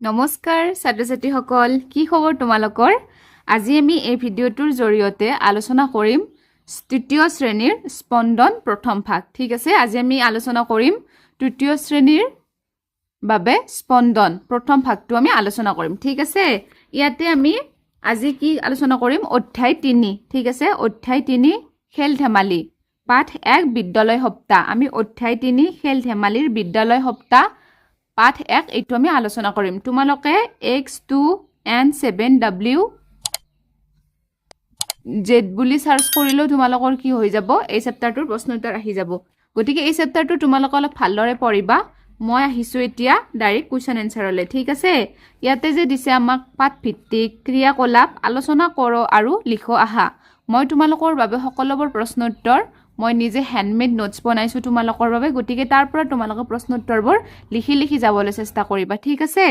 নমস্কাৰ ছাত্ৰ-ছাত্ৰীসকল কি খবৰ তোমালোকৰ আজি আমি এই ভিডিঅ'টোৰ জৰিয়তে আলোচনা কৰিম তৃতীয় শ্ৰেণীৰ স্পন্দন প্ৰথম ভাগ ঠিক আছে আজি আমি আলোচনা কৰিম তৃতীয় শ্ৰেণীৰ বাবে স্পন্দন প্ৰথম ভাগটো আমি আলোচনা কৰিম ঠিক আছে ইয়াতে আমি আজি কি আলোচনা কৰিম অধ্যায় 3 ঠিক আছে অধ্যায় 3 খেল ধেমালি পাঠ 1 বিদ্যালয় সপ্তাহ আমি অধ্যায় 3 খেল ধেমালিৰ বিদ্যালয় সপ্তাহ পাঠ 1 এইটো আমি আলোচনা কৰিম তোমালোকে x2 and 7w z বুলি সাৰ্চ কৰিলে তোমালোকৰ কি হৈ যাব এই চেপ্টাৰটোৰ প্ৰশ্ন উত্তৰ আহি যাব গতিকে এই চেপ্টাৰটো তোমালোকে অলপ ভালদৰে পঢ়িবা মই আহিছো এতিয়া ডাইৰেক্ট কোৱেশ্চন এনসাৰলৈ ঠিক আছে ইয়াতে যে দিছে আমাক পাঠ ভিত্তিক ক্ৰিয়াকলাপ আলোচনা কৰক আৰু লিখো আহা মই তোমালোকৰ বাবে সকলোবোৰ প্ৰশ্ন উত্তৰ মই নিজে হ্যান্ডমেড নোটস বনাইছো তোমালোকৰ বাবে গতিকে তাৰ পৰা তোমালোকে প্ৰশ্ন উত্তৰবোৰ লিখি যাবলৈ চেষ্টা কৰিবা ঠিক আছে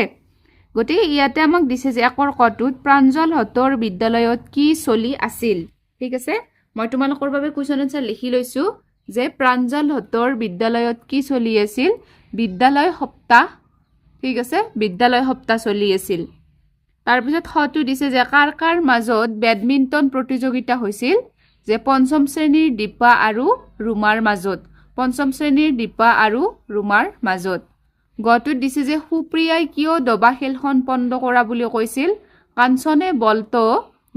গতিকে ইয়াতে আমাক দিছে যে একৰ কটোত প্ৰাঞ্জল হতৰ বিদ্যালয়ত কি চলি আছিল ঠিক আছে মই তোমালোকৰ বাবে কোৱেশ্চন আনসাৰ লিখি লৈছো যে প্ৰাঞ্জল হতৰ বিদ্যালয়ত কি চলি আছিল বিদ্যালয় সপ্তাহ ঠিক আছে বিদ্যালয় সপ্তাহ চলি আছিল তাৰ পিছত হটো দিছে যে কাৰ মাজত বেডমিন্টন প্ৰতিযোগিতা হৈছিল যে পঞ্চম শ্ৰেণীৰ দীপা আৰু ৰুমাৰ মাজত পঞ্চম শ্ৰেণীৰ দীপা আৰু ৰুমাৰ মাজত গটো দিছে যে সুপ্ৰিয়াই কিয় দবা খেলখন বন্ধ কৰা বুলি কৈছিল কাঞ্চনে বলটো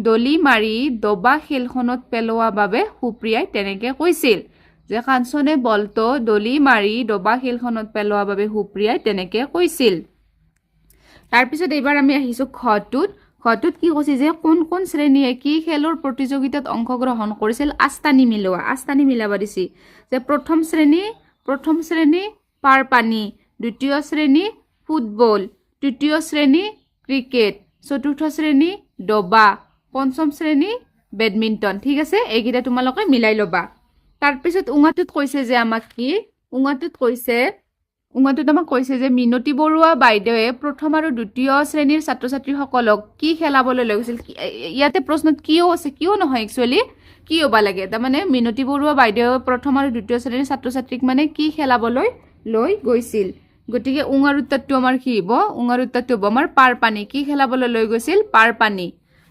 দলি মাৰি দবা খেলখনত পেলোৱা বাবে সুপ্ৰিয়াই তেনেকে কৈছিল যে কাঞ্চনে বলটো দলি মাৰি দবা খেলখনত পেলোৱা বাবে সুপ্ৰিয়াই তেনেকে কৈছিল তাৰ পিছত এবাৰ আমি আহিছো খটোত কি কৈছে যে কোন শ্ৰেণীয়ে কি খেলৰ প্ৰতিযোগিতাত অংশগ্ৰহণ কৰিছিল আস্তানি মিলাবা দিছি যে প্ৰথম শ্ৰেণী পাৰ পানী দ্বিতীয় শ্ৰেণী ফুটবল তৃতীয় শ্ৰেণী ক্ৰিকেট চতুৰ্থ শ্ৰেণী দবা পঞ্চম শ্ৰেণী বেডমিন্টন ঠিক আছে এইকেইটা তোমালোকে মিলাই লবা তাৰ পিছত উঙাটোত কৈছে যে আমাক কি উঙাটোত আমাক কৈছে যে মিনতি বৰুৱা বাইদেৱে প্ৰথম আৰু দ্বিতীয় শ্ৰেণীৰ ছাত্ৰ-ছাত্ৰীসকলক কি খেলাবলৈ লৈ গৈছিল ইয়াতে প্ৰশ্নত কিয় আছে কিয় নহয় একচুয়ালি কি হ'ব লাগে তাৰমানে মিনতি বৰুৱা বাইদেৱে প্ৰথম আৰু দ্বিতীয় শ্ৰেণীৰ ছাত্ৰ-ছাত্ৰীক মানে কি খেলাবলৈ লৈ গৈছিল গতিকে উঙাৰ উত্তৰটো আমাৰ কি হ'ব উঙাৰ উত্তৰটো হ'ব আমাৰ পাৰ পানী কি খেলাবলৈ লৈ গৈছিল পাৰ পানী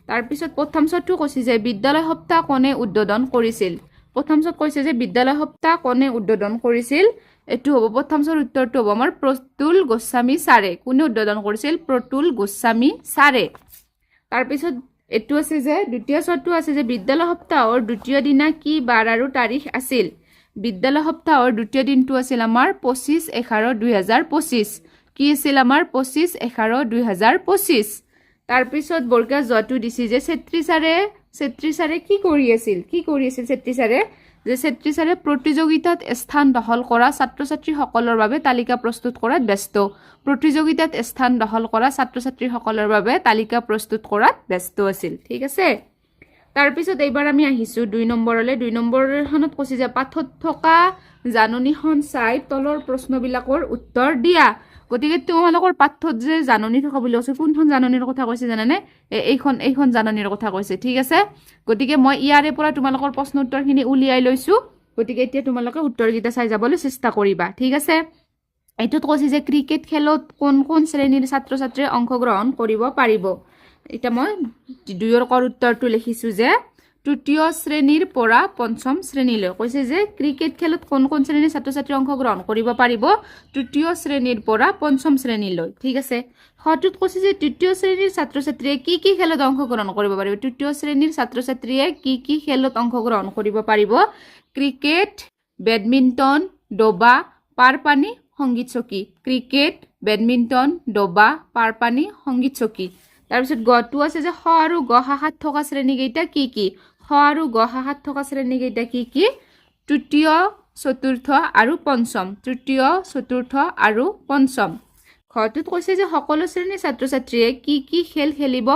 তাৰ পিছত প্ৰথম ছটো কৈছে যে বিদ্যালয় সপ্তাহ কোনে উদ্বোধন কৰিছিল প্ৰথম ছত কৈছে যে বিদ্যালয় সপ্তাহ কোনে উদ্বোধন কৰিছিল এটো হ'ব প্ৰথম ছৰ উত্তৰটো হ'ব আমাৰ প্ৰতুল গোস্বামী ছাৰে কোনে উদ্বোধন কৰিছিল প্ৰতুল গোস্বামী ছাৰে তাৰ পিছত এটো আছে যে দ্বিতীয় ছটো আছে যে বিদ্যালয় সপ্তাহৰ দ্বিতীয় দিনা কি বাৰ আৰু তাৰিখ আছিল বিদ্যালয় সপ্তাহৰ দ্বিতীয় দিনটো আছিল আমাৰ 25/11/2025 কি আছিল আমাৰ 25/11/2025 তাৰ পিছত বৰ্গা জটো দিছি যে ছেত্ৰী ছাৰে কি কৰি আছিল ছেত্ৰী ছাৰে প্ৰতিযোগিতাত স্থান দখল কৰা ছাত্ৰ-ছাত্ৰীসকলৰ বাবে তালিকা প্ৰস্তুত কৰাত ব্যস্ত আছিল ঠিক আছে তাৰ পিছত এইবাৰ আমি আহিছো 2 নম্বৰলৈ 2 নম্বৰখনত কৈছে যে পাঠত থকা জাননীখন চাই তলৰ প্ৰশ্নবিলাকৰ উত্তৰ দিয়া গতিকে তোমালোকৰ পাঠত যে জাননী থকা বুলি কৈছে কোনখন জাননীৰ কথা কৈছে জানানে এইখন জাননীৰ কথা কৈছে ঠিক আছে গতিকে মই ইয়াৰে পৰা তোমালোকৰ প্ৰশ্ন উত্তৰখিনি উলিয়াই লৈছো গতিকে এতিয়া তোমালোকে উত্তৰকেইটা চাই যাবলৈ চেষ্টা কৰিবা ঠিক আছে এইটোত কৈছে যে ক্ৰিকেট খেলত কোন শ্ৰেণীৰ ছাত্ৰ-ছাত্ৰীয়ে অংশগ্ৰহণ কৰিব পাৰিব এটা মই দুইৰ কৰ উত্তৰটো লিখিছো যে তৃতীয় শ্ৰেণীৰ পৰা পঞ্চম শ্ৰেণীলৈ কৈছে যে ক্ৰিকেট খেলত কোন শ্ৰেণীৰ ছাত্ৰ-ছাত্ৰী অংশগ্ৰহণ কৰিব পাৰিব তৃতীয় শ্ৰেণীৰ পৰা পঞ্চম শ্ৰেণীলৈ ঠিক আছে হটোত কৈছে যে তৃতীয় শ্ৰেণীৰ ছাত্ৰ-ছাত্ৰীয়ে কি খেলত অংশগ্ৰহণ কৰিব পাৰিব তৃতীয় শ্ৰেণীৰ ছাত্ৰ-ছাত্ৰীয়ে কি খেলত অংশগ্ৰহণ কৰিব পাৰিব ক্ৰিকেট বেডমিন্টন দবা পাৰপানী সংগীত চকী ক্ৰিকেট বেডমিন্টন দবা পাৰপানী সংগীত চকী তাৰ পিছত গটো আছে যে খ আৰু গ শাখাত থকা শ্ৰেণীকেইটা কি খ আৰু গ শাখাত থকা শ্ৰেণীকেইটা কি তৃতীয় চতুৰ্থ আৰু পঞ্চম খটোত কৈছে যে সকলো শ্ৰেণীৰ ছাত্ৰ-ছাত্ৰীয়ে কি খেল খেলিব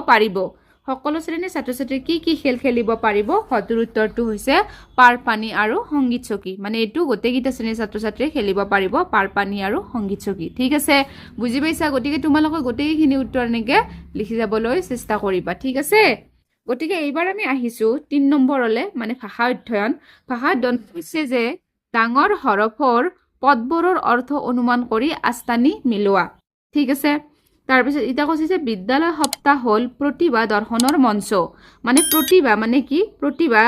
পাৰিব খটোৰ উত্তৰটো হৈছে পাৰপানী আৰু সংগীত চকী মানে এইটো গোটেইকেইটা শ্ৰেণীৰ ছাত্ৰ-ছাত্ৰীয়ে খেলিব পাৰিব পাৰপানী আৰু সংগীত চকী ঠিক আছে বুজি পাইছা গতিকে তোমালোকে গোটেইখিনি উত্তৰ এনেকে লিখি যাবলৈ চেষ্টা কৰিবা ঠিক আছে গতিকে এইবাৰ আমি আহিছো 3 নম্বৰলৈ মানে ভাষা অধ্যয়ন হৈছে যে ডাঙৰ হৰফৰ পদবোৰৰ অৰ্থ অনুমান কৰি আস্তানি মিলোৱা ঠিক আছে তাৰপিছত এটা কৈছে যে বিদ্যালয় সপ্তাহ হ'ল প্ৰতিভা দৰ্শনৰ মঞ্চ মানে প্ৰতিভা মানে কি প্ৰতিভা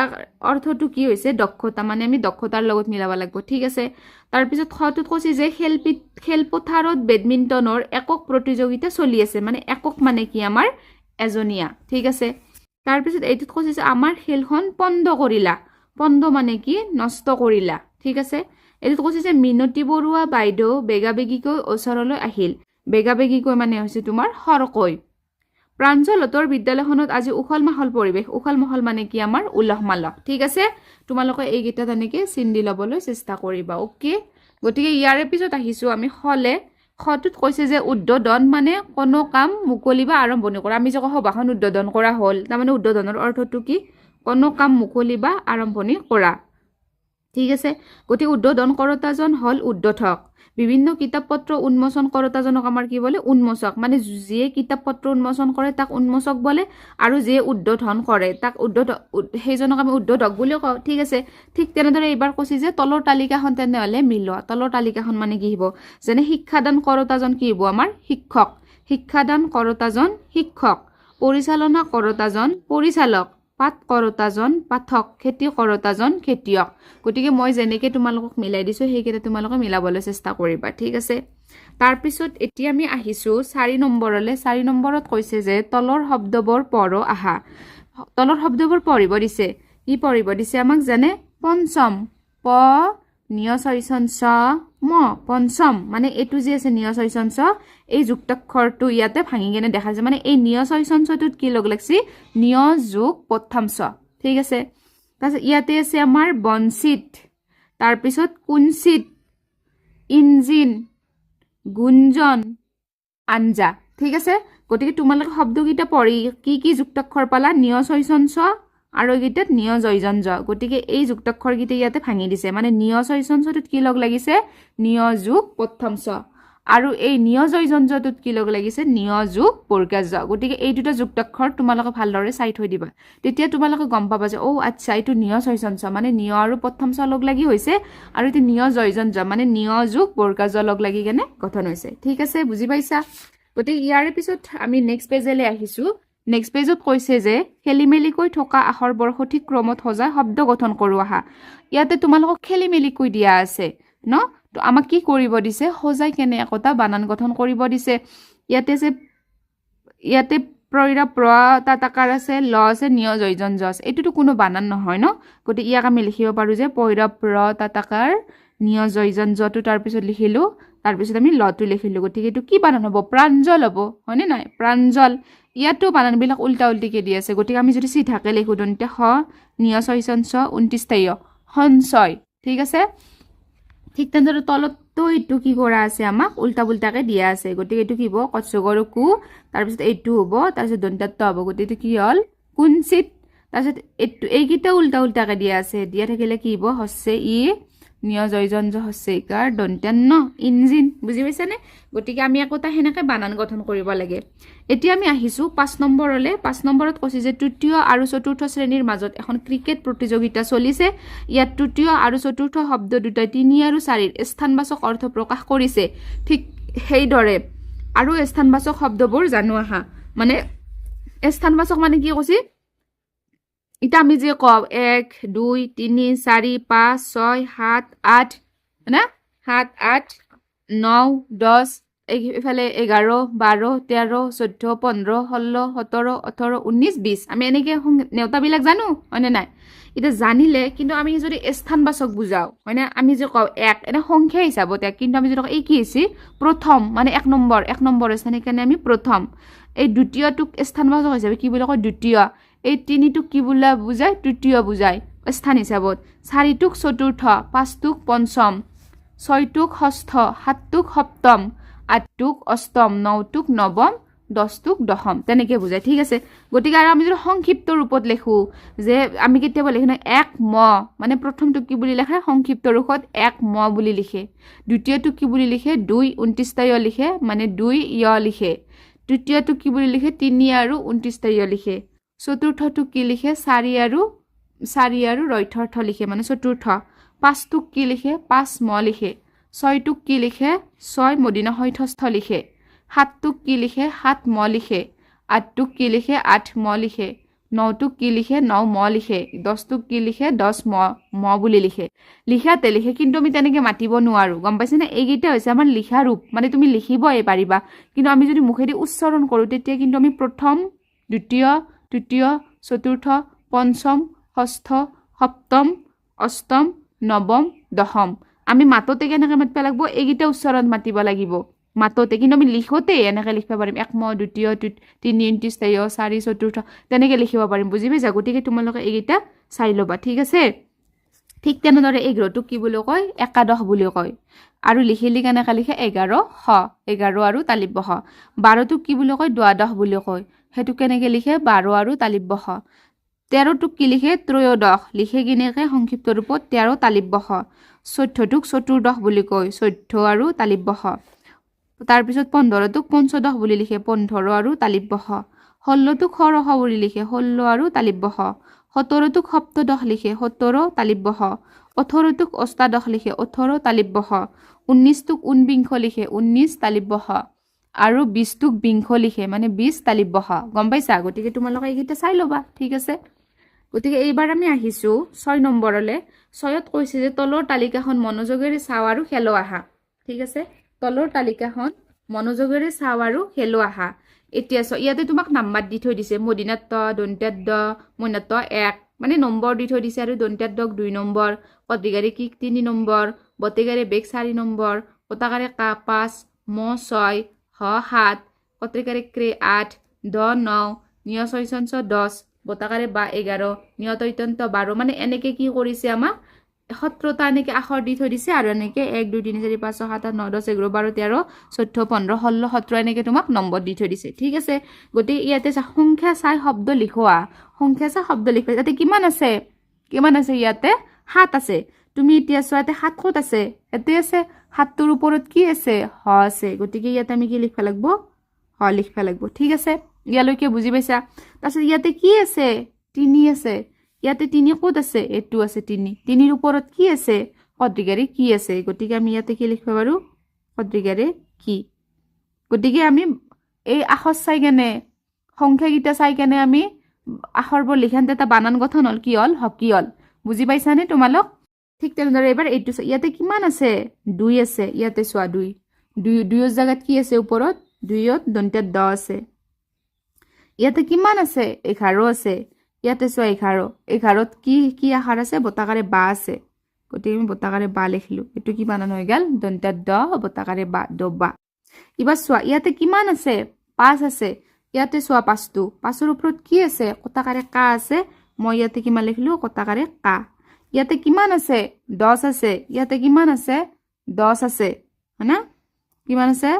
অৰ্থটো কি হৈছে দক্ষতা মানে আমি দক্ষতাৰ লগত মিলাব লাগিব ঠিক আছে তাৰপিছত খটোত কৈছে যে খেলপথাৰত বেডমিণ্টনৰ একক প্ৰতিযোগিতা চলি আছে মানে একক মানে কি আমাৰ এজনীয়া ঠিক আছে তাৰপিছত এইটোত কৈছে যে আমাৰ খেলখন পণ্ড কৰিলা পণ্ড মানে কি নষ্ট কৰিলা ঠিক আছে এইটোত কৈছে যে মিনতি বৰুৱা বাইদেউ বেগাবেগিকৈ ওচৰলৈ আহিল বেগাবেগিকৈ মানে হৈছে তোমাৰ খৰকৈ প্ৰাঞ্জলতৰ বিদ্যালয়খনত আজি উখল মাখল পৰিৱেশ উখল মাখল মানে কি আমাৰ উলহ মালহ ঠিক আছে তোমালোকে এইকেইটা তেনেকৈ চিন্দি ল'বলৈ চেষ্টা কৰিবা ওকে গতিকে ইয়াৰে পিছত আহিছোঁ আমি খলে খটোত কৈছে যে উদ্বোধন মানে কোনো কাম মুকলি বা আৰম্ভণি কৰা আমি যে সভাখন উদ্বোধন কৰা হ'ল তাৰমানে উদ্বোধনৰ অৰ্থটো কি কোনো কাম মুকলি বা আৰম্ভণি কৰা ঠিক আছে গতিকে উদ্বোধন কৰোতাজন হ'ল উদ্বোধক বিভিন্ন কিতাপ পত্ৰ উন্মোচন কৰোতাজনক আমাৰ কি বলে উন্মোচক মানে যিয়ে কিতাপ পত্ৰ উন্মোচন কৰে তাক উন্মোচক বলে আৰু যিয়ে উদ্বোধন কৰে তাক সেইজনক আমি উদ্বোধক বুলি কওঁ ঠিক আছে ঠিক তেনেদৰে এইবাৰ কৈছে যে তলৰ তালিকাখন তেনেহ'লে মিলোৱা তলৰ তালিকাখন মানে কি হ'ব যেনে শিক্ষাদান কৰোতাজন কি হ'ব আমাৰ শিক্ষক শিক্ষাদান কৰোতাজন শিক্ষক পৰিচালনা কৰোতাজন পৰিচালক পাঠ কৰোতাজন পাঠক খেতি কৰোতাজন খেতিয়ক গতিকে মই যেনেকৈ তোমালোকক মিলাই দিছোঁ সেইকেইটা তোমালোকে মিলাবলৈ চেষ্টা কৰিবা ঠিক আছে তাৰপিছত এতিয়া আমি আহিছোঁ 4 নম্বৰলৈ 4 নম্বৰত কৈছে যে তলৰ শব্দবোৰ পঢ় আহা তলৰ শব্দবোৰ পঢ়িব দিছে কি পঢ়িব দিছে আমাক জানে পঞ্চম প নিয়চৈচন চ ম পঞ্চম মানে এইটো যে আছে নিয়চৈচন চ এই যুক্তাক্ষৰটো ইয়াতে ভাঙি কেনে দেখা যায় মানে এই নিয়চৈচন চটোত কি লগ লাগছি নিয় যোগ প্ৰথম চ ঠিক আছে তাৰপিছত ইয়াতে আছে আমাৰ বঞ্চিত তাৰপিছত কুঞ্চিত ইঞ্জিন গুঞ্জন আঞ্জা ঠিক আছে গতিকে তোমালোকে শব্দকেইটা পঢ়ি কি কি যুক্তাক্ষৰ পালা নিয়চৈচন চ আৰু এইকেইটাত নিয় জয়জন জ গতিকে এই যুক্তাক্ষৰকেইটা ইয়াতে ভাঙি দিছে মানে নিয়চৈচন চটোত কি লগ লাগিছে নিয় যোগ প্ৰথম চ আৰু এই নিয় জয়জন জটোত কি লগ লাগিছে নিয় যোগ বৰ্গা জ গতিকে এই দুটা যুক্তাক্ষৰ তোমালোকে ভালদৰে চাই থৈ দিবা তেতিয়া তোমালোকে গম পাবা যে অ আচ্ছা এইটো নিয়চৈচন চ মানে নিয় আৰু প্ৰথম চ লগ লাগি হৈছে আৰু এইটো নিয় জয়জন জ মানে নিয় যোগ বৰ্গা জ লগ লাগি কেনে গঠন হৈছে ঠিক আছে বুজি পাইছা গতিকে ইয়াৰে পিছত আমি নেক্সট পেজলৈ আহিছোঁ নেক্সট পেজত কৈছে যে খেলিমেলিকৈ থকা আখৰবোৰ সঠিক ক্ৰমত সজাই শব্দ গঠন কৰোঁ আহা ইয়াতে তোমালোকক খেলিমেলিকৈ দিয়া আছে ন তো আমাক কি কৰিব দিছে সজাই কেনে একতা বানান গঠন কৰিব দিছে ইয়াতে প্ৰইৰা প্ৰ তাতাকাৰ আছে ল আছে নিয় জয়জন জস এইটোতো কোনো বানান নহয় ন গতিকে ইয়াক আমি লিখিব পাৰোঁ যে প্ৰইৰা প্ৰ তাতাকাৰ নিয় জয়জন জটো তাৰপিছত লিখিলোঁ তাৰপিছত আমি লটো লিখিলোঁ গতিকে এইটো কি বানান হ'ব প্ৰাঞ্জল হ'ব হয়নে নাই প্ৰাঞ্জল ইয়াতো বানানবিলাক উল্টা উল্টিকে দি আছে গতিকে আমি যদি চিধাকে লিখোঁ তেন্তে হ নিয়চৈচন চ 29 সঞ্চয় ঠিক আছে ঠিক তেনেদৰে তলতো এইটো কি কৰা আছে আমাক উল্টা পুল্টাকে দিয়া আছে গতিকে এইটো কি হ'ব কচগৰু কু তাৰপিছত এইটো হ'ব তাৰপিছত দন্তাত্ব হ'ব গতিকে এইটো কি হ'ল কুঞ্চিত তাৰপিছত এইটো এইকেইটা উল্টা উল্টাকে দিয়া আছে দিয়া থাকিলে কি হ'ব হচ্ছে ই নিয় জয়জন জ হচ্ছে ইকাৰ দন্তান্ন ইঞ্জিন বুজি পাইছানে গতিকে আমি একোটা সেনেকৈ বানান গঠন কৰিব লাগে এতিয়া আমি আহিছোঁ 5 নম্বৰলৈ 5 নম্বৰত কৈছে যে তৃতীয় আৰু চতুৰ্থ শ্ৰেণীৰ মাজত এখন ক্ৰিকেট প্ৰতিযোগিতা চলিছে ইয়াত তৃতীয় আৰু চতুৰ্থ শব্দ দুটাই 3 আৰু 4ৰ স্থানবাচক অৰ্থ প্ৰকাশ কৰিছে ঠিক সেইদৰে আৰু স্থানবাচক শব্দবোৰ জানো আহা মানে স্থানবাচক মানে কি কৈছে এটা আমি যে কওঁ 1 2 3 4 5 6 7 8 না 7 8 9 10 এইফালে 11 12 13 14 15 16 17 18 19 20 আমি এনেকৈ নেওতাবিলাক জানো হয়নে নাই এটা জানিলে কিন্তু আমি যদি স্থানবাচক বুজাও হয়নে আমি যে কওঁ 1 এনে সংখ্যা হিচাপত কিন্তু আমি যদি এই কি হৈছে প্ৰথম মানে 1 নম্বৰ স্থান সেইকাৰণে আমি প্ৰথম এই দ্বিতীয়টোক স্থানবাচক হিচাপে কি বুলি কয় দ্বিতীয় এই 3টোক কি বোলা বুজায় তৃতীয় বুজায় স্থান হিচাপত 4টোক চতুৰ্থ 5টোক পঞ্চম 6টোক ষষ্ঠ 7টোক সপ্তম 8টোক অষ্টম 9টোক নৱম 10টোক দশম তেনেকৈ বুজায় ঠিক আছে গতিকে আৰু আমি যদি সংক্ষিপ্ত ৰূপত লিখোঁ যে আমি কেতিয়াবা লিখোঁ এক ম মানে প্ৰথমটোক কি বুলি লিখে সংক্ষিপ্ত ৰূপত এক ম বুলি লিখে দ্বিতীয়টোক কি বুলি লিখে 2 29 লিখে মানে 2 য় লিখে তৃতীয়টোক কি বুলি লিখে 3 আৰু 29 লিখে চতুৰ্থটোক কি লিখে 4 আৰু ৰৈথৰ্থ লিখে মানে চতুৰ্থ 5টোক কি লিখে 5 ম লিখে 6টোক কি লিখে 6 মদিনা হৈঠস্থ লিখে 7টোক কি লিখে 7 ম লিখে 8টোক কি লিখে 8 ম লিখে 9টোক কি লিখে 9 ম লিখে 10টোক কি লিখে 10 ম বুলি লিখে লিখাতে লিখে কিন্তু আমি তেনেকৈ মাতিব নোৱাৰোঁ গম পাইছেনে এইকেইটা হৈছে আমাৰ লিখা ৰূপ মানে তুমি লিখিবই পাৰিবা কিন্তু আমি যদি মুখেদি উচ্চাৰণ কৰোঁ তেতিয়া কিন্তু আমি প্ৰথম দ্বিতীয় তৃতীয় চতুৰ্থ পঞ্চম ষষ্ঠ সপ্তম অষ্টম নৱম দশম আমি মাততে কেনেকৈ মাতিব লাগিব এইকেইটা উচ্চাৰণ মাতিব লাগিব মাততে কিন্তু আমি লিখোতে এনেকৈ লিখিব পাৰিম একম দ্বিতীয় তিনি তৃতীয় চাৰি চতুৰ্থ তেনেকৈ লিখিব পাৰিম বুজি পাইছা গতিকে তোমালোকে এইকেইটা চাই ল'বা ঠিক আছে ঠিক তেনেদৰে 11টোক কি বুলি কয় একাদশ বুলি কয় আৰু লিখিলে কেনেকৈ লিখে 11 আৰু তালিব্য শ 12টোক কি বুলি কয় দ্বাদশ বুলি কয় সেইটো কেনেকৈ লিখে 12 আৰু তালিব্য শ 13টোক কি লিখে ত্ৰয়োদশ লিখে কেনেকৈ সংক্ষিপ্ত ৰূপত 13 তালিব্য শ 14টোক চতুৰ্দশ বুলি কয় 14 আৰু তালিব্য শ তাৰপিছত 15টোক পঞ্চদশ বুলি লিখে 15 আৰু তালিব্য শ 16টোক ষোড়শ বুলি লিখে 16 আৰু তালিব্য শ 17টোক সপ্তদশ লিখে 17 তালিব্য শ 18টোক অষ্টাদশ লিখে 18 তালিব্য শ 19টোক ঊনবিংশ লিখে 19 তালিব্য শ আৰু 20টোক বিংশ লিখে মানে 20 তালিব্য শ গম পাইছা গতিকে তোমালোকে এইকেইটা চাই ল'বা ঠিক আছে গতিকে এইবাৰ আমি আহিছোঁ 6 নম্বৰলৈ 6ত কৈছে যে তলৰ তালিকাখন মনোযোগেৰে চাওঁ আৰু খেলো আহা ঠিক আছে তলৰ তালিকাখন মনোযোগেৰে চাওঁ আৰু খেলো আহা এতিয়া ইয়াতে তোমাক নাম্বাৰ দি থৈ দিছে মদিনাত দন্ত্যাত দ মইনাত 1 মানে নম্বৰ দি থৈ দিছে আৰু দন্ত্যাত দক 2 নম্বৰ পদ্ৰিকাৰে কিক 3 নম্বৰ বতেগাৰে বেগ 4 নম্বৰ পতাকাৰে কা 5 ম 6 হ 7 পত্ৰিকাৰে ক্ৰে 8 দ 9 নিয় 6 10 বতাকাৰে বা 11 নিয়ত ঐতন্ত 12 মানে এনেকৈ কি কৰিছে আমাক 17টা এনেকৈ আখৰ দি থৈ দিছে আৰু এনেকৈ 1 2 3 4 5 6 7 8 9 10 11 12 13 14 15 16 17 এনেকৈ তোমাক নম্বৰ দি থৈ দিছে ঠিক আছে গতিকে ইয়াতে সংখ্যা চাই শব্দ লিখোৱা সংখ্যা চাই শব্দ লিখোৱা ইয়াতে কিমান আছে ইয়াতে 7 আছে তুমি এতিয়া চোৱা ইয়াতে 7 ক'ত আছে ইয়াতে আছে 7টোৰ ওপৰত কি আছে হ আছে গতিকে ইয়াতে আমি কি লিখিব লাগিব হ লিখিব লাগিব ঠিক আছে ইয়ালৈকে বুজি পাইছা তাৰপিছত ইয়াতে কি আছে 3 আছে ইয়াতে 3 ক'ত আছে এইটো আছে 3ৰ ওপৰত কি আছে পদ্ৰিকাৰে কি আছে গতিকে আমি ইয়াতে কি লিখিব পাৰোঁ পদ্ৰিকাৰে কি গতিকে আমি এই আখৰ চাই কেনে সংখ্যাকেইটা চাই কেনে আমি আখৰবোৰ লিখানতে এটা বানান গঠন হ'ল কি হ'ল হকি হ'ল বুজি পাইছানে তোমালোক ঠিক তেনেদৰে এবাৰ এইটো ইয়াতে কিমান আছে 2 আছে ইয়াতে চোৱা 2ৰ জাগাত কি আছে ওপৰত 2ত দন্ত্যাত দ আছে ইয়াতে কিমান আছে 11 আছে ইয়াতে চোৱা 11ত কি আখৰ আছে বতাকাৰে বা আছে গতিকে আমি বতাকাৰে বা লিখিলোঁ এইটো কি বানান হৈ গ'ল দন্ত্যাত দ বতাকাৰে বা দবা এবাৰ চোৱা ইয়াতে কিমান আছে 5 আছে ইয়াতে চোৱা 5ৰ ওপৰত কি আছে কটাকাৰে কা আছে মই ইয়াতে কিমান লিখিলোঁ কটাকাৰে কা ইয়াতে কিমান আছে 10 আছে ইয়াতে কিমান আছে 10 আছে হয়না কিমান আছে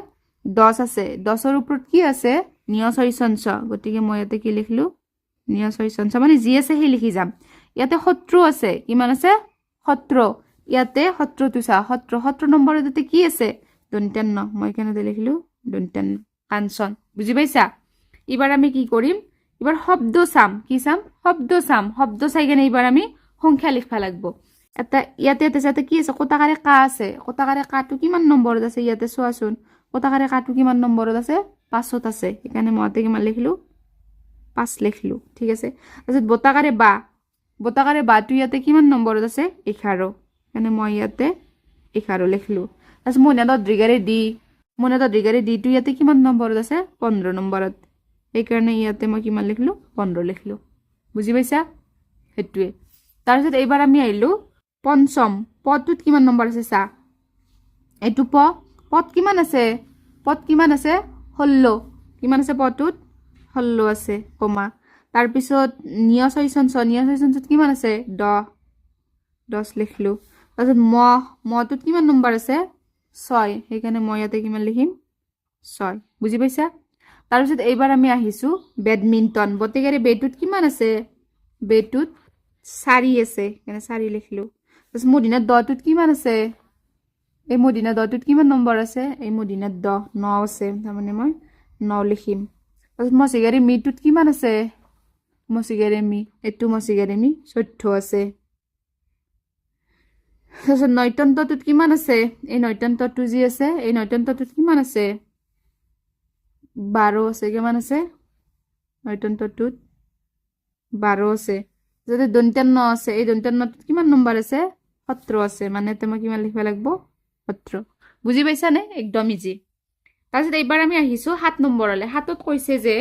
10 আছে 10ৰ ওপৰত কি আছে নিয় 6 গতিকে মই ইয়াতে কি লিখিলোঁ নিয় 6 মানে যি আছে সেই লিখি যাম ইয়াতে 17 আছে কিমান আছে 17 ইয়াতে 17টো চা 17 নম্বৰত ইয়াতে কি আছে 52 মই কেনেকৈ লিখিলোঁ 52 কাঞ্চন বুজি পাইছা এবাৰ আমি কি কৰিম এবাৰ শব্দ চাম কি চাম শব্দ চাই কেনে এবাৰ আমি সংখ্যা লিখিব লাগিব এটা ইয়াতে যাতে কি আছে কটাকাৰে কা আছে কটাকাৰে কাটো কিমান নম্বৰত আছে ইয়াতে চোৱাচোন কটাকাৰে কাটো কিমান নম্বৰত আছে 5ত আছে সেইকাৰণে মই ইয়াতে কিমান লিখিলোঁ 5 লিখিলোঁ ঠিক আছে তাৰপিছত বতাকাৰে বাটো ইয়াতে কিমান নম্বৰত আছে 11 সেইকাৰণে মই ইয়াতে 11 লিখিলোঁ তাৰপিছত মইনাত দীৰ্ঘাৰে ডিটো ইয়াতে কিমান নম্বৰত আছে 15 নম্বৰত সেইকাৰণে ইয়াতে মই কিমান লিখিলোঁ 15 লিখিলোঁ বুজি পাইছা সেইটোৱে তাৰপিছত এইবাৰ আমি আহিলোঁ পঞ্চম পদটোত কিমান নম্বৰ আছে চা এইটো পদ কিমান আছে 16 কিমান আছে পদটোত 16 আছে কমা তাৰপিছত নিয় 6 কিমান আছে 10 লিখিলোঁ তাৰপিছত মটোত কিমান নম্বৰ আছে 6 সেইকাৰণে মই ইয়াতে কিমান লিখিম 6 বুজি পাইছা তাৰপিছত এইবাৰ আমি আহিছোঁ বেডমিণ্টন বতেগাৰে বেটোত কিমান আছে বেটোত 4 আছে সেইকাৰণে 4 লিখিলোঁ তাৰপিছত মদিনাত দটোত কিমান আছে এই মদিনাত দটোত কিমান নম্বৰ আছে এই মদিনাত 9 আছে তাৰমানে মই 9 লিখিম তাৰপিছত মচিগাৰে মিটোত কিমান আছে মচিগাৰে মি এইটো মচিগাৰে মি 14 আছে তাৰপিছত নৈতন্তটোত কিমান আছে এই নৈতন্তটো যি আছে এই নৈতন্তটোত কিমান আছে 12 আছে কিমান আছে নয়তন্ত্ৰটোত 12 আছে যদি দন্ত্যান্ন আছে এই দন্ত্যান্নটোত কিমান নম্বৰ আছে 17 আছে মানে তুমি কিমান লিখিব লাগিব 17 বুজি পাইছা নে একদম ইজি তাৰপিছত এইবাৰ আমি আহিছো 7 নম্বৰলৈ 7ত কৈছে যে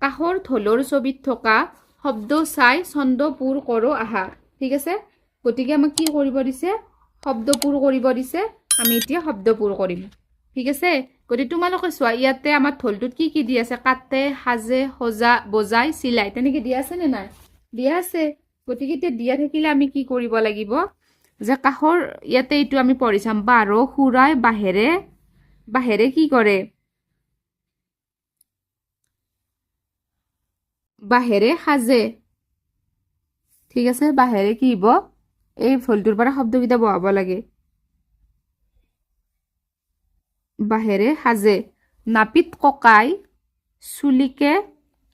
কাহৰ ঢোলৰ ছবিত থকা শব্দ চাই ছন্দপুৰ কৰো আহা ঠিক আছে গতিকে আমাক কি কৰিব দিছে শব্দপুৰ কৰিব দিছে আমি এতিয়া শব্দপুৰ কৰিম ঠিক আছে গতিকে তোমালোকে চোৱা ইয়াতে আমাৰ ঢোলটোত কি দি আছে কাটে সাজে সজা বজাই চিলাই তেনেকে দিয়া আছে নে নাই দিয়া আছে গতিকে এতিয়া দিয়া থাকিলে আমি কি কৰিব লাগিব যে কাহৰ ইয়াতে এইটো আমি পঢ়ি চাম 12 খুৰাই বাহেৰে কি কৰে বাহেৰে সাজে ঠিক আছে বাহেৰে কি হ'ব এই ঢোলটোৰ পৰা শব্দকেইটা বহাব লাগে বাহেৰে সাজে নাপিত ককাই চুলিকে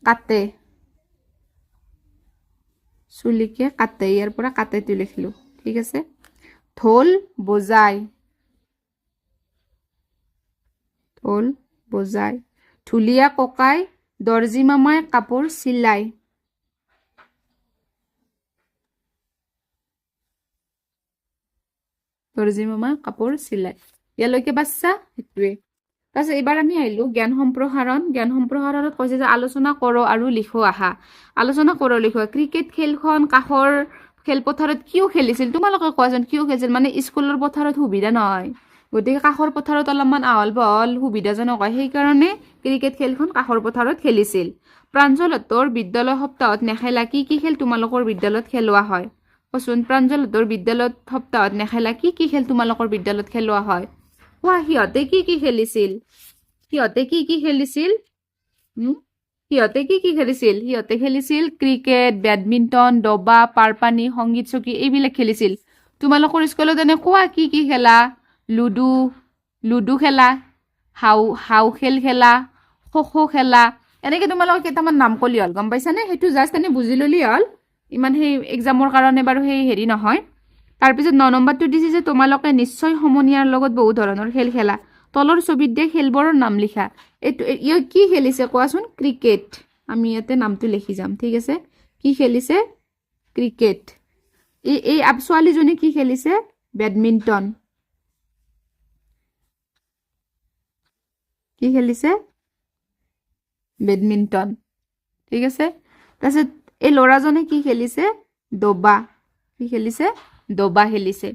কাটে ইয়াৰ পৰা কাটেটো লিখিলো ঠিক আছে ঢোল বজাই ঢুলীয়া ককাই দৰ্জি মামাই কাপোৰ চিলাই ইয়ালৈকে বাচ্চা সেইটোৱে তাৰপিছত এইবাৰ আমি আহিলো জ্ঞান সম্প্ৰসাৰণত কৈছে যে আলোচনা কৰক আৰু লিখো আহা আলোচনা কৰক লিখো ক্ৰিকেট খেলখন কাষৰ খেলপথাৰত কিয় খেলিছিল তোমালোকে কোৱাচোন কিয় খেলিছিল মানে স্কুলৰ পথাৰত সুবিধা নহয় গতিকে কাষৰ পথাৰত অলপমান আহল বহল সুবিধাজনক হয় সেইকাৰণে ক্ৰিকেট খেলখন কাষৰ পথাৰত খেলিছিল প্ৰাঞ্জলহঁতৰ বিদ্যালয় সপ্তাহত নেখেলা কি খেল তোমালোকৰ বিদ্যালয়ত খেলোৱা হয় কচোন প্ৰাঞ্জলহঁতৰ বিদ্যালয়ত সপ্তাহত নেখেলা কি খেল তোমালোকৰ বিদ্যালয়ত খেলোৱা হয় কোৱা সিহঁতে কি খেলিছিল সিহঁতে খেলিছিল ক্ৰিকেট বেডমিণ্টন দবা পাৰপানী সংগীত চকী এইবিলাক খেলিছিল তোমালোকৰ স্কুলত এনে কোৱা কি খেলা লুডু খেলা হাউ খেল খেলা খো খেলা এনেকে তোমালোকৰ কেইটামান নাম কলি হ'ল গম পাইছানে সেইটো জাষ্ট এনে বুজি ললি হ'ল ইমান সেই এক্সামৰ কাৰণে বাৰু সেই হেৰি নহয় তাৰপিছত 9 নম্বৰটো দিছে যে তোমালোকে নিশ্চয় সমনীয়াৰ লগত বহু ধৰণৰ খেল খেলা তলৰ ছবিত দিয়া খেলবোৰৰ নাম লিখা এইটো কি খেলিছে কোৱাচোন ক্ৰিকেট আমি ইয়াতে নামটো লিখি যাম ঠিক আছে কি খেলিছে ক্ৰিকেট এই ছোৱালীজনী কি খেলিছে বেডমিণ্টন ঠিক আছে তাৰপিছত এই ল'ৰাজনে কি খেলিছে দবা খেলিছে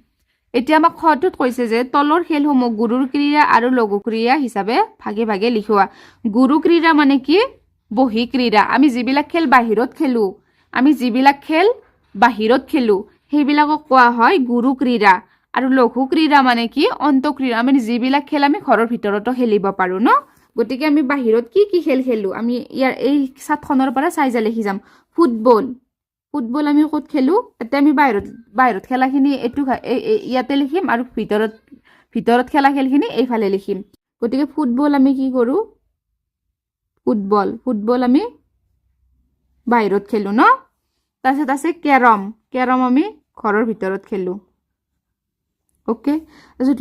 এতিয়া আমাক খটোত কৈছে যে তলৰ খেলসমূহ গুৰুৰ ক্ৰীড়া আৰু লঘু ক্ৰীড়া হিচাপে ভাগে ভাগে লিখোৱা গুৰু ক্ৰীড়া মানে কি বহি ক্ৰীড়া আমি যিবিলাক খেল বাহিৰত খেলো সেইবিলাকক কোৱা হয় গুৰু ক্ৰীড়া আৰু লঘু ক্ৰীড়া মানে কি অন্তঃক্ৰীড়া আমি যিবিলাক খেল আমি ঘৰৰ ভিতৰতো খেলিব পাৰো ন গতিকে আমি বাহিৰত কি খেল খেলো আমি ইয়াৰ এই চাটখনৰ পৰা চাই যা লিখি যাম ফুটবল আমি ক'ত খেলো এতিয়া আমি বাহিৰত খেলাখিনি এইটো ইয়াতে লিখিম আৰু ভিতৰত খেলা খেলখিনি এইফালে লিখিম গতিকে ফুটবল আমি কি কৰো ফুটবল আমি বাহিৰত খেলো ন তাৰপিছত আছে কেৰম আমি ঘৰৰ ভিতৰত খেলো ওকে তাৰপিছত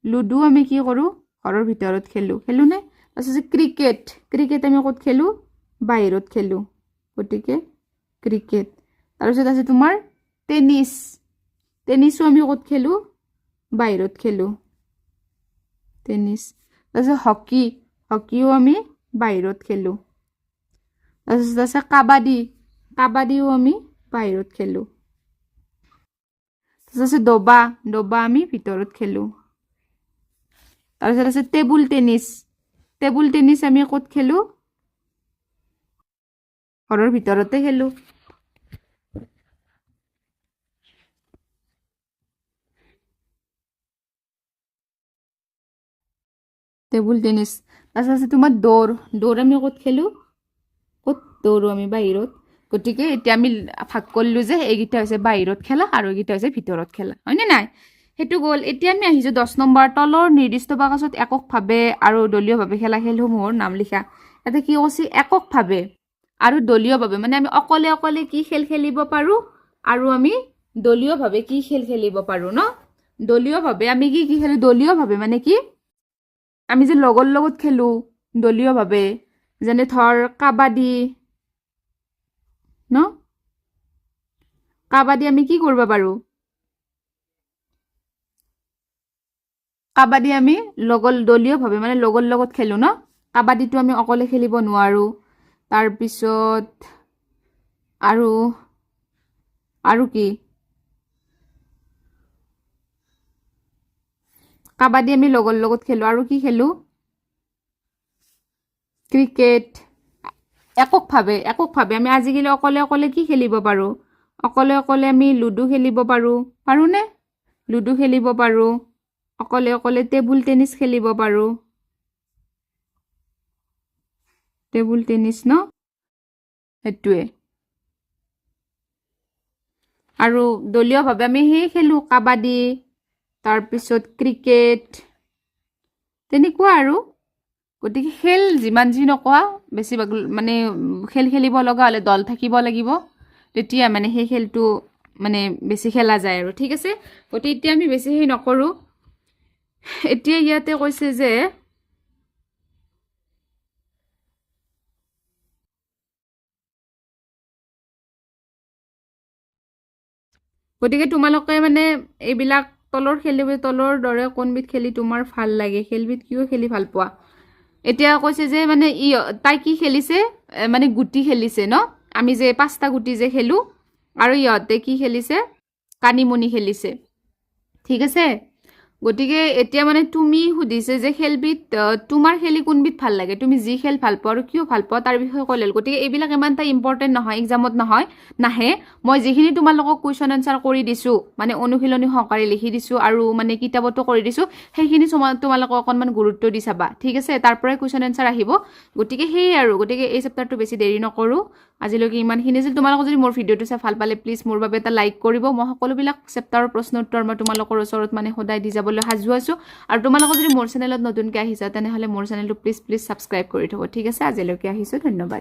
লুডু আমি কি কৰো ঘৰৰ ভিতৰত খেলো নে তাৰপিছত ক্ৰিকেট আমি ক'ত খেলো বাহিৰত খেলো গতিকে ক্ৰিকেট তাৰপিছত আছে তোমাৰ টেনিছো আমি ক'ত খেলো বাহিৰত খেলো তাৰপিছত হকিও আমি বাহিৰত খেলো তাৰপিছত আছে কাবাডীও আমি বাহিৰত খেলো তাৰপিছত আছে দবা আমি ভিতৰত খেলো তাৰপিছত আছে টেবুল টেনিছ আমি ক'ত খেলো ঘৰৰ ভিতৰতে খেলো টেবুল টেনিছ তাৰপিছত আছে তোমাৰ দৌৰ আমি ক'ত খেলো দৌৰো আমি বাহিৰত গতিকে এতিয়া আমি ভাগ কৰিলো যে এইকেইটা হৈছে বাহিৰত খেলা আৰু এইকেইটা হৈছে ভিতৰত খেলা হয়নে নাই সেইটো গ'ল এতিয়া আমি আহিছো 10 নম্বৰ তলৰ নিৰ্দিষ্ট বাকচত এককভাৱে আৰু দলীয়ভাৱে খেলা খেলসমূহৰ নাম লিখা ইয়াতে কি কৈছে এককভাৱে আৰু দলীয়ভাৱে মানে আমি অকলে কি খেল খেলিব পাৰো আৰু আমি দলীয়ভাৱে কি খেল খেলিব পাৰো ন দলীয়ভাৱে আমি কি খেলো দলীয়ভাৱে মানে কি আমি যে লগৰ লগত খেলো দলীয়ভাৱে যেনে ধৰ কাবাডী ন কাবাডী আমি কি কৰিব পাৰোঁ কাবাডী আমি দলীয়ভাৱে মানে লগৰ লগত খেলোঁ ন কাবাডীটো আমি অকলে খেলিব নোৱাৰোঁ তাৰপিছত আৰু কি কাবাডী আমি লগৰ লগত খেলোঁ আৰু কি খেলোঁ ক্ৰিকেট এককভাৱে আমি আজিকালি অকলে কি খেলিব পাৰোঁ অকলে আমি লুডু খেলিব পাৰোঁনে লুডু খেলিব পাৰোঁ অকলে টেবুল টেনিছ খেলিব পাৰোঁ টেবুল টেনিছ ন সেইটোৱে আৰু দলীয়ভাৱে আমি সেই খেলোঁ কাবাডী তাৰপিছত ক্ৰিকেট তেনেকুৱা আৰু গতিকে খেল যিমান যি নকোৱা বেছিভাগ মানে খেল খেলিব লগা হ'লে দল থাকিব লাগিব তেতিয়া মানে সেই খেলটো মানে বেছি খেলা যায় আৰু ঠিক আছে গতিকে এতিয়া আমি বেছি সেই নকৰোঁ এতিয়া ইয়াতে কৈছে যে গতিকে তোমালোকে মানে এইবিলাক তলৰ দৰে কোনবিধ খেলি তোমাৰ ভাল লাগে খেলবিধ কিয় খেলি ভাল পোৱা এতিয়া কৈছে যে মানে তাই কি খেলিছে মানে গুটি খেলিছে ন আমি যে 5টা গুটি যে খেলোঁ আৰু ইহঁতে কি খেলিছে কানিমণি খেলিছে ঠিক আছে গতিকে এতিয়া মানে তুমি সুধিছে যে খেলবিধ তোমাৰ খেলি কোনবিধ ভাল লাগে তুমি যি খেল ভাল পোৱা আৰু কিয় ভাল পোৱা তাৰ বিষয়ে ক'লে গতিকে এইবিলাক ইমান এটা ইম্পৰ্টেণ্ট নহয় এক্সামত নাহে মই যিখিনি তোমালোকক কুৱেশ্যন এনচাৰ কৰি দিছোঁ মানে অনুশীলনী সহকাৰে লিখি দিছোঁ আৰু মানে কিতাপতো কৰি দিছোঁ সেইখিনি তোমালোকক অকণমান গুৰুত্ব দি চাবা ঠিক আছে তাৰ পৰাই কুৱেশ্যন এনচাৰ আহিব গতিকে সেয়ে আৰু গতিকে এই চেপ্টাৰটো বেছি দেৰি নকৰোঁ আজিলৈকে ইমানখিনি আছিল তোমালোকক যদি মোৰ ভিডিঅ'টো চাই ভাল পালে প্লিজ মোৰ বাবে এটা লাইক কৰিব মই সকলোবিলাক চেপ্টাৰৰ প্ৰশ্ন উত্তৰ মই তোমালোকৰ ওচৰত মানে সদায় দি যাবলৈ সাজু আছোঁ আৰু তোমালোকক যদি মোৰ চেনেলত নতুনকৈ আহিছা তেনেহ'লে মোৰ চেনেলটো প্লিজ ছাবস্ক্ৰাইব কৰি থ'ব ঠিক আছে আজিলৈকে আহিছোঁ ধন্যবাদ